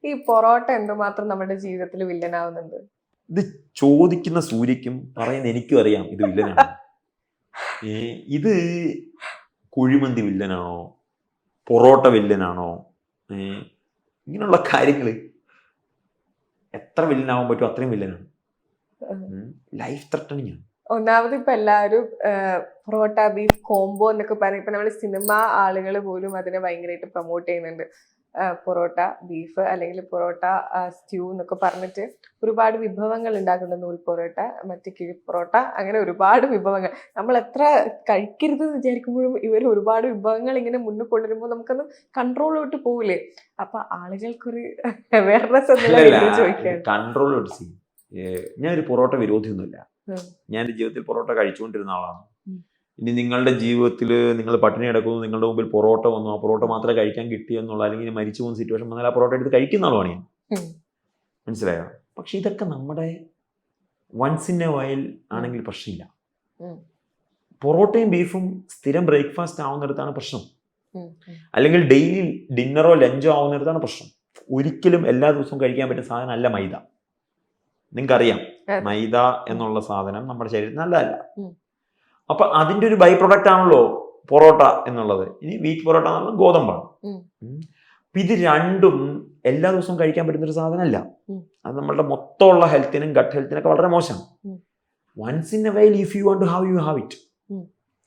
ഈ പൊറോട്ട എന്തുമാത്രം നമ്മുടെ ജീവിതത്തിൽ വില്ലനാവുന്നുണ്ട്? ഇത് ചോദിക്കുന്ന സൂര്യക്കും പറയുന്ന എനിക്കും അറിയാം ഇത് വില്ലനാണ്. ഇത് കുഴിമന്തി വില്ലനാണോ, പൊറോട്ട വില്ലനാണോ, ഇങ്ങനെയുള്ള കാര്യങ്ങൾ എത്ര വില്ലനാവാൻ പറ്റും അത്രയും വില്ലനാണ്. ലൈഫ് ത്രെട്ടണിങ് ആണ്. ഒന്നാമത് ഇപ്പൊ എല്ലാവരും പൊറോട്ട ബീഫ് കോംബോ എന്നൊക്കെ പറയും. ഇപ്പൊ നമ്മള് സിനിമ ആളുകൾ പോലും അതിനെ ഭയങ്കരമായിട്ട് പ്രൊമോട്ട് ചെയ്യുന്നുണ്ട്. പൊറോട്ട ബീഫ് അല്ലെങ്കിൽ പൊറോട്ട സ്റ്റ്യൂ എന്നൊക്കെ പറഞ്ഞിട്ട് ഒരുപാട് വിഭവങ്ങൾ ഉണ്ടാക്കുന്നുണ്ട്. നൂൽ പൊറോട്ട, മറ്റേ കിഴി പൊറോട്ട, അങ്ങനെ ഒരുപാട് വിഭവങ്ങൾ. നമ്മൾ എത്ര കഴിക്കരുതെന്ന് വിചാരിക്കുമ്പോഴും ഇവർ ഒരുപാട് വിഭവങ്ങൾ ഇങ്ങനെ മുന്നിൽ കൊണ്ടുവരുമ്പോൾ നമുക്കൊന്ന് കൺട്രോൾ വിട്ട് പോവില്ലേ? അപ്പൊ ആളുകൾക്കൊരു അവയർനെസ് ചോദിക്കാൻ. കൺട്രോൾ ഞാനൊരു പൊറോട്ട വിരോധിയൊന്നുമില്ല. ഞാൻ ജീവിതത്തിൽ പൊറോട്ട കഴിച്ചുകൊണ്ടിരുന്ന ആളാണ്. ഇനി നിങ്ങളുടെ ജീവിതത്തിൽ നിങ്ങൾ പട്ടിണി കിടക്കുന്നു, നിങ്ങളുടെ മുമ്പിൽ പൊറോട്ട വന്നു, ആ പൊറോട്ട മാത്രമേ കഴിക്കാൻ കിട്ടിയെന്നുള്ള, അല്ലെങ്കിൽ മരിച്ചു പോകുന്ന സിറ്റുവേഷൻ വന്നാൽ ആ പൊറോട്ട എടുത്ത് കഴിക്കുന്ന ആളുമാണ് ഞാൻ. മനസ്സിലായോ? പക്ഷെ ഇതൊക്കെ നമ്മുടെ വൺസ് ഇൻ എ വൈൽ ആണെങ്കിൽ പ്രശ്നമില്ല. പൊറോട്ടയും ബീഫും സ്ഥിരം ബ്രേക്ക്ഫാസ്റ്റ് ആവുന്നിടത്താണ് പ്രശ്നം, അല്ലെങ്കിൽ ഡെയിലി ഡിന്നറോ ലഞ്ചോ ആവുന്നിടത്താണ് പ്രശ്നം. ഒരിക്കലും എല്ലാ ദിവസവും കഴിക്കാൻ പറ്റുന്ന സാധനം അല്ല മൈദ. നിങ്ങൾക്കറിയാം മൈദ എന്നുള്ള സാധനം നമ്മുടെ ശരീരത്തിന് നല്ലതല്ല. അപ്പൊ അതിന്റെ ഒരു ബൈ പ്രൊഡക്റ്റ് ആണല്ലോ പൊറോട്ട എന്നുള്ളത്. ഇനി വീറ്റ് പൊറോട്ട എന്നുള്ളത് ഗോതമ്പാണ്. ഇത് രണ്ടും എല്ലാ ദിവസവും കഴിക്കാൻ പറ്റുന്ന ഒരു സാധനമല്ല. അത് നമ്മളുടെ മൊത്തമുള്ള ഹെൽത്തിനും ഗട്ട് ഹെൽത്തിനൊക്കെ വളരെ മോശം. Once in a while if you want to have you have it.